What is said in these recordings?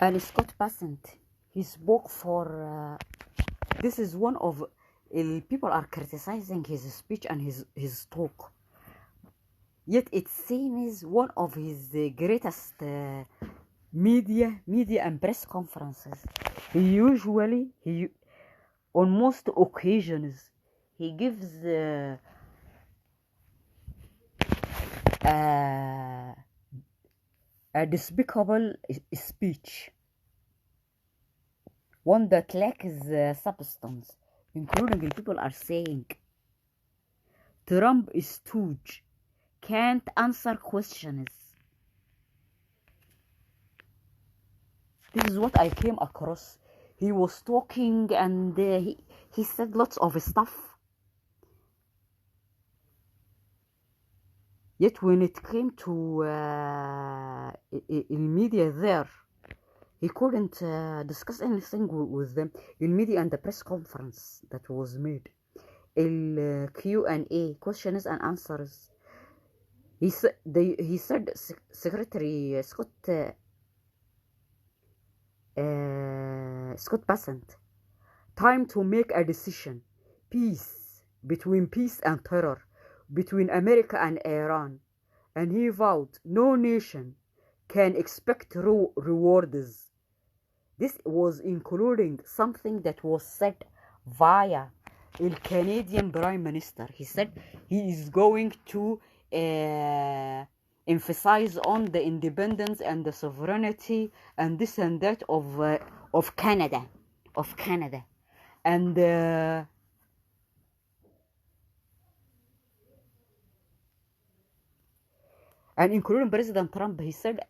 And Scott Bassent, he spoke for. This is one of people are criticizing his speech and his talk. Yet it seems one of his greatest media and press conferences. He on most occasions he gives a despicable speech, one that lacks substance, including people are saying Trump is stooge, can't answer questions. This is what I came across. He was talking and he said lots of stuff. Yet when it came to media there, he couldn't discuss anything with them. In media and the press conference that was made, Q&A, questions and answers. He said Secretary Scott Bassent, time to make a decision. Peace, between peace and terror, between America and Iran. And he vowed no nation can expect rewards. This was including something that was said via the Canadian Prime Minister. He said he is going to emphasize on the independence and the sovereignty and this and that of Canada, and including President Trump. He said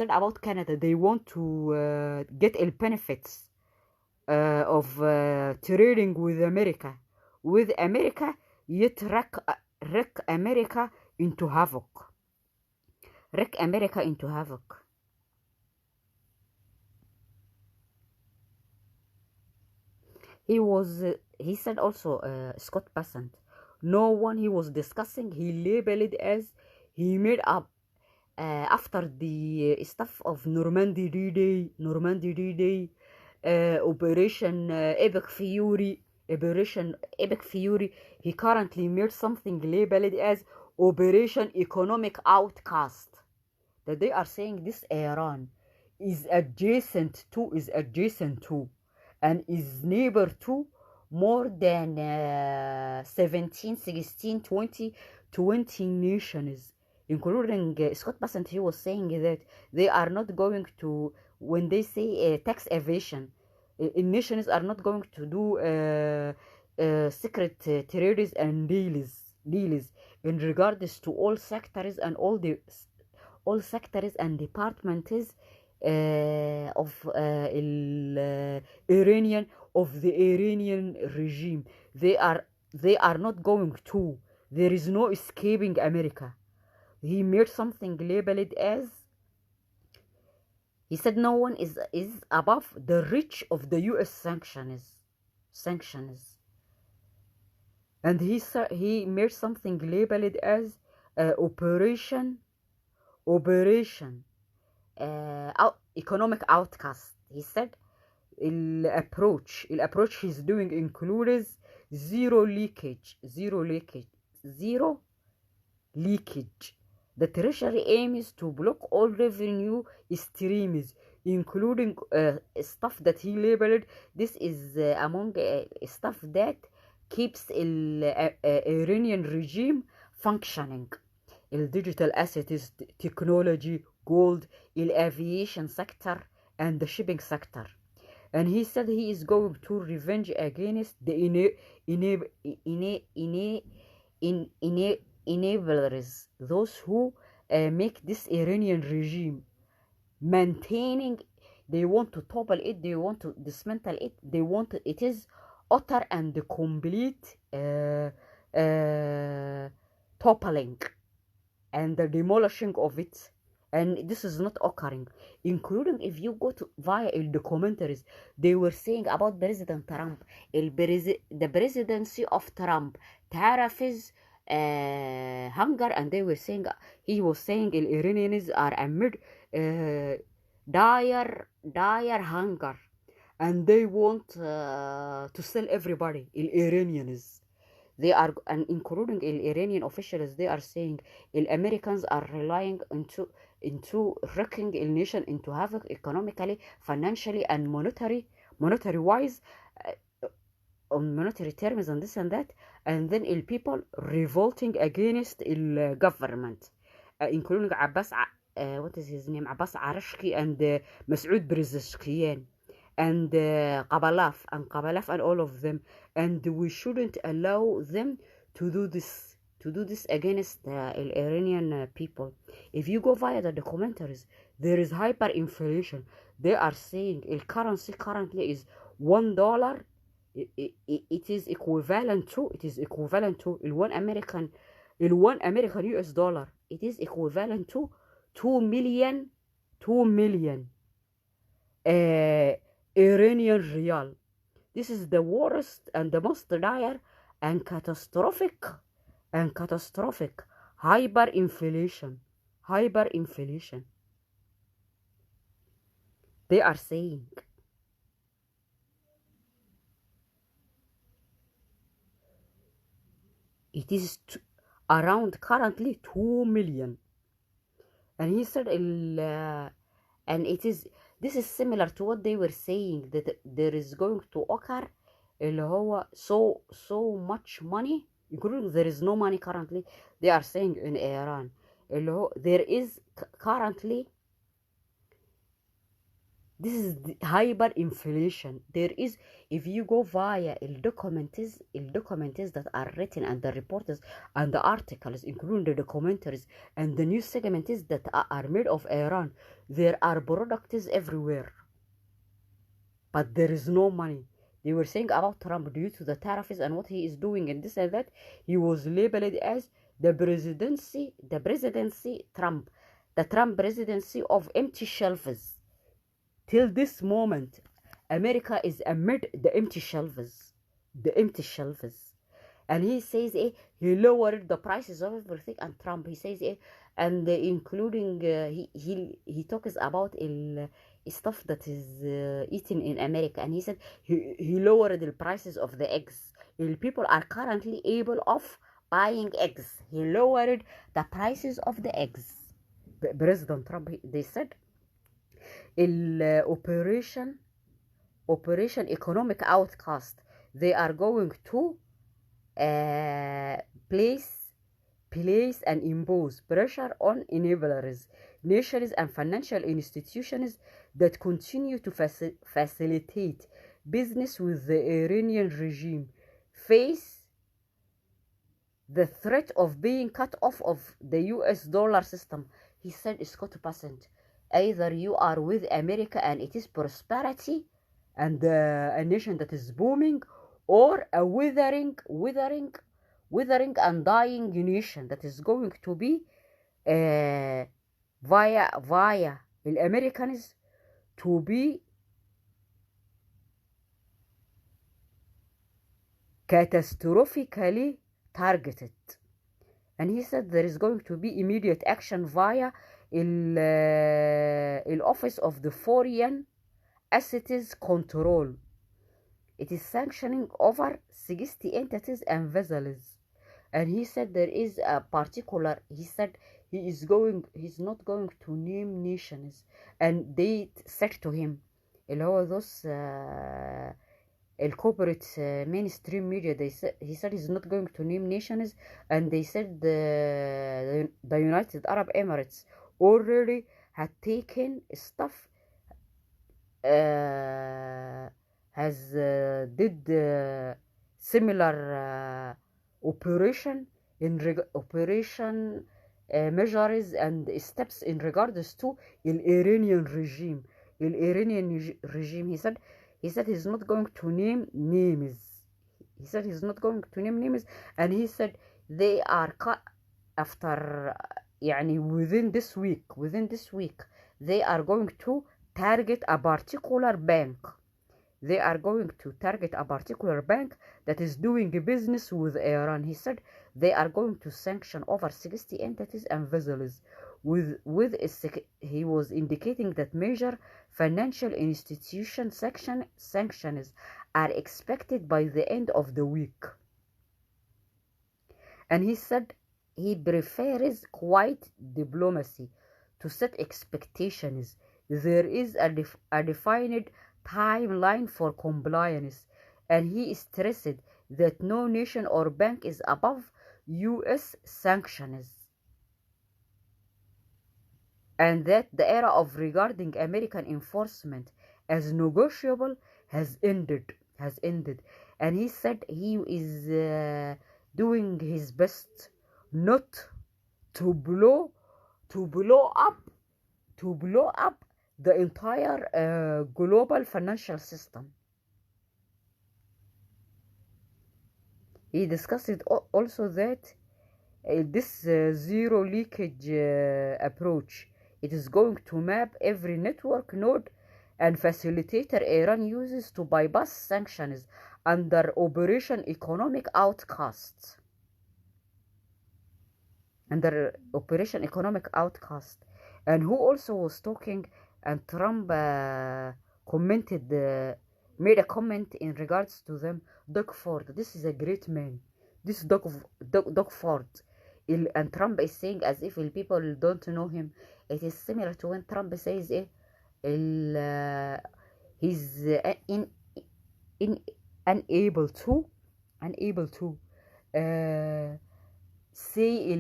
about Canada, they want to get the benefits of trading with America, yet wreck America into havoc. He said also, Scott Bassent, no one he was discussing, he labeled it as he made up after the stuff of Normandy D-Day, Operation Epic Fury. He currently made something labeled as Operation Economic Outcast. That they are saying this Iran is adjacent to and is neighbor to more than 17, 16, 20 nations, including Scott Bassent. He was saying that they are not going to, when they say tax evasion, nations are not going to do secret trades and deals in regards to all sectors and all sectors and departments of the Iranian regime. They are not going to. There is no escaping America. He made something labeled as, he said no one is above the reach of the U.S. sanctions. And he made something labeled as Operation Economic Outcast. He said approach he's doing includes zero leakage. The Treasury aims to block all revenue streams, including stuff that he labeled. This is among stuff that keeps the Iranian regime functioning. Digital assets, technology, gold, aviation sector, and the shipping sector. And he said he is going to revenge against the enablers, those who make this Iranian regime maintaining. They want to topple it, they want to dismantle it, it is utter and complete toppling and the demolishing of it. And this is not occurring, including if you go to via the commentaries, they were saying about President Trump, the presidency of Trump tariffs hunger, and they were saying, he was saying the Iranians are amid dire hunger, and they want to sell everybody. Iranians, they are, and including Iranian officials, they are saying Americans are relying into wrecking the nation into havoc economically, financially, and monetary wise, on monetary terms and this and that, and then people revolting against the government, including Abbas, what is his name, Abbas Arashki, and Masoud Pezeshkian, and Qabalaf and all of them, and we shouldn't allow them to do this against the Iranian people. If you go via the commentaries, there is hyperinflation. They are saying the currency currently is $1. It is equivalent to one American US dollar. It is equivalent to 2 million Iranian real. This is the worst and the most dire and catastrophic hyperinflation. They are saying it is around currently 2 million. And he said and this is similar to what they were saying, that there is going to occur اللي هو so much money, including there is no money currently. They are saying in Iran اللي هو there is currently, this is the hyperinflation. There is, if you go via documents that are written, and the reports and the articles, including the documentaries and the news segments that are made of Iran, there are products everywhere, but there is no money. They were saying about Trump, due to the tariffs and what he is doing and this and that, he was labeled as the Trump presidency of empty shelves. Till this moment, America is amid the empty shelves. And he says he lowered the prices of everything. And Trump, he says and including he talks about stuff that is eaten in America. And he said he lowered the prices of the eggs. People are currently able of buying eggs. He lowered the prices of the eggs. President Trump, they said, operation economic outcast, they are going to place and impose pressure on enablers, nations and financial institutions that continue to facilitate business with the Iranian regime, face the threat of being cut off of the US dollar system. He said, Scott Passant, either you are with America and it is prosperity and a nation that is booming, or a withering and dying nation that is going to be via the Americans to be catastrophically targeted. And he said there is going to be immediate action via the Office of the Foreign Assets Control. It is sanctioning over 60 entities and vessels. And he said there is a particular, he said he's not going to name nations. And they said to him, those corporate mainstream media, he said he's not going to name nations. And they said the United Arab Emirates already had taken stuff, did similar operation measures and steps in regards to the Iranian regime. He said he's not going to name names. And he said they are after within this week they are going to target a particular bank. they are going to target a particular bank that is doing business with Iran. He said they are going to sanction over 60 entities and vessels. He was indicating that major financial institution sanctions are expected by the end of the week. And he said he prefers quiet diplomacy to set expectations. There is a defined timeline for compliance, and he stressed that no nation or bank is above U.S. sanctions, and that the era of regarding American enforcement as negotiable has ended. And he said he is doing his best not to blow up the entire global financial system. He discussed also that this zero leakage approach, it is going to map every network node and facilitator Iran uses to bypass sanctions under Operation Economic Outcast. And who also was talking, and Trump made a comment in regards to them. Doug Ford, this is a great man. This Doug Ford. And Trump is saying as if people don't know him. It is similar to when Trump says he's unable to say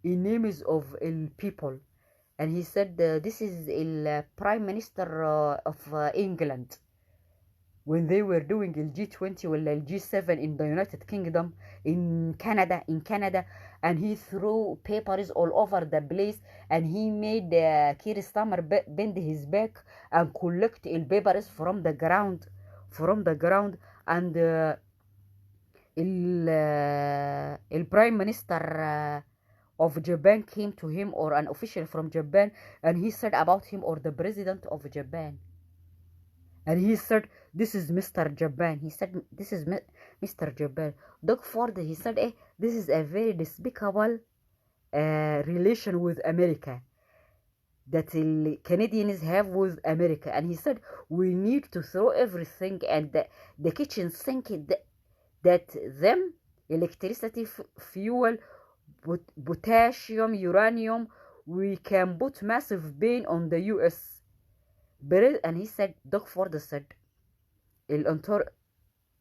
names of people. And he said this is Prime Minister of England when they were doing G20 or G7 in the United Kingdom, in Canada, and he threw papers all over the place, and he made Keir Starmer bend his back and collect papers from the ground, and the Prime Minister of Japan came to him, or an official from Japan, and he said about him, or the president of Japan, and he said, this is Mr. Japan. He said, this is Mr. Japan. Doug Ford, he said, this is a very despicable relation with America that the Canadians have with America. And he said, we need to throw everything and the kitchen sink that them, electricity, fuel, potassium, uranium, we can put massive pain on the U.S. And he said, Doug Ford said,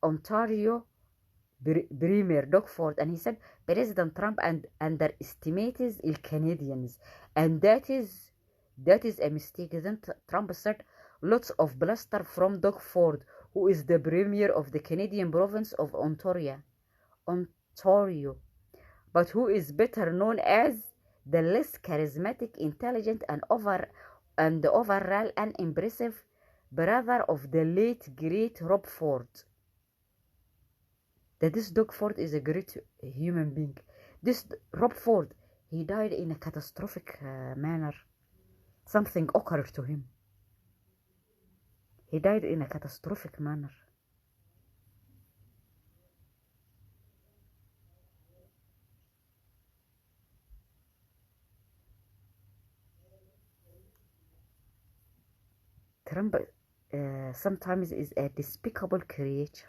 Ontario Premier Doug Ford, and he said, President Trump underestimates the Canadians, and that is a mistake. Then Trump said, lots of bluster from Doug Ford, who is the Premier of the Canadian province of Ontario, but who is better known as the less charismatic, intelligent, and overall unimpressive brother of the late great Rob Ford. That this Doug Ford is a great human being. This Rob Ford, he died in a catastrophic manner. Something occurred to him. He died in a catastrophic manner. Trump sometimes is a despicable creature.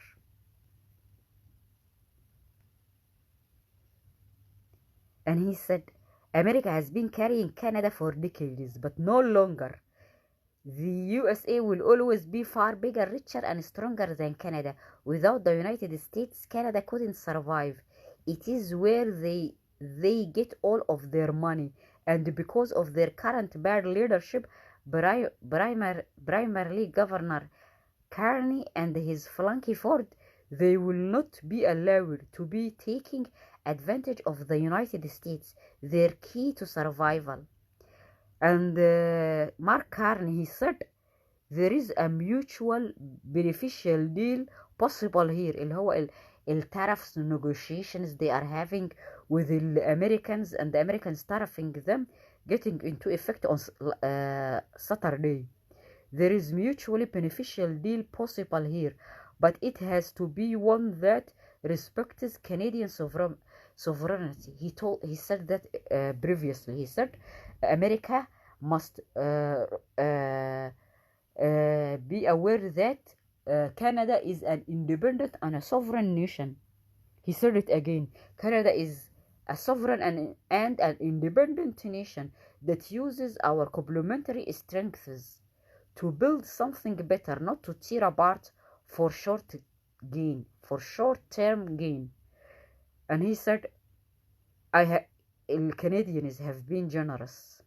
And he said, America has been carrying Canada for decades, but no longer. The USA will always be far bigger, richer, and stronger than Canada. Without the United States, Canada couldn't survive. It is where they get all of their money, and because of their current bad leadership, primarily Governor Carney and his flunky Ford, they will not be allowed to be taking advantage of the United States, their key to survival. And Mark Carney, he said, there is a mutual beneficial deal possible here, اللي هو tariffs negotiations they are having with the Americans and the Americans tariffing them getting into effect on Saturday. There is mutually beneficial deal possible here, but it has to be one that respects Canadian sovereignty. He said that previously. He said America must be aware that Canada is an independent and a sovereign nation. He said it again. Canada is a sovereign and an independent nation that uses our complementary strengths to build something better, not to tear apart for short-term gain. And he said, Canadians have been generous.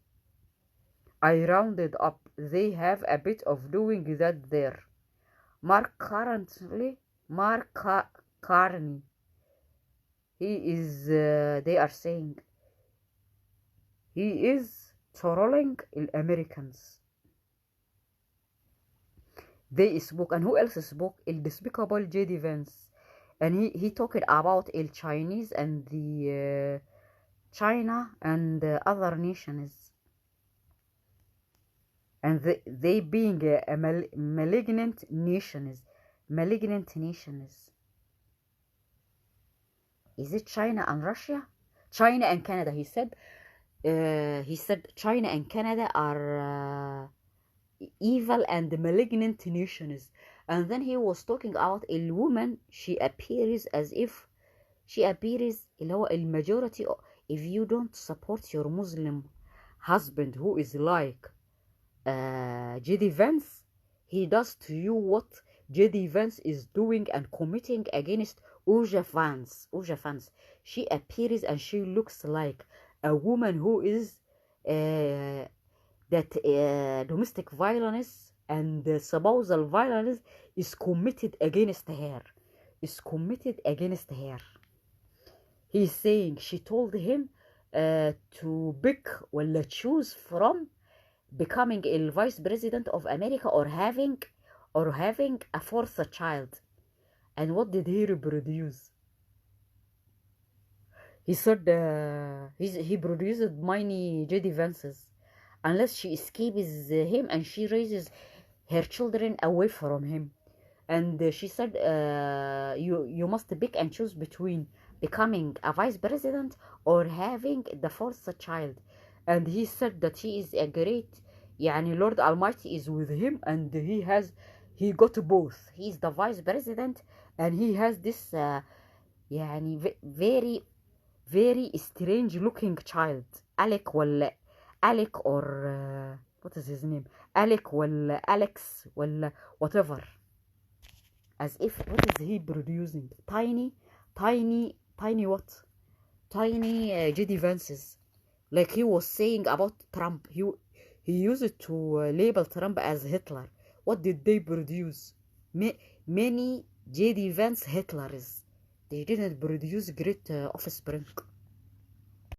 I rounded up. They have a bit of doing that there. Mark Carney. He is, they are saying, he is trolling Americans. They spoke, and who else spoke? El despicable J.D. Vance. And he talked about El Chinese and the China and the other nations. And they being a malignant nations. Is it China and Russia? China and Canada, he said. He said China and Canada are evil and malignant nations. And then he was talking about a woman. She appears as if اللي هو majority. If you don't support your Muslim husband who is like J.D. Vance, he does to you what J.D. Vance is doing and committing against Uja Vance. She appears and she looks like a woman who is domestic violence and spousal violence is committed against her. He's saying she told him to pick or choose from becoming a vice president of America or having a fourth child. And what did he reproduce? He said he produced many J.D. Vances unless she escapes him and she raises her children away from him. And she said you must pick and choose between becoming a vice president or having the fourth child. And he said that he is a great, Lord Almighty is with him, and he got both. He is the vice president and he has this very very strange looking child. Alec or what is his name? Alec or Alex or whatever. As if, what is he producing? Tiny what? Tiny J.D. Vances. Like he was saying about Trump. He used it to label Trump as Hitler. What did they produce? Many J.D. Vance Hitlers. They didn't produce great offspring.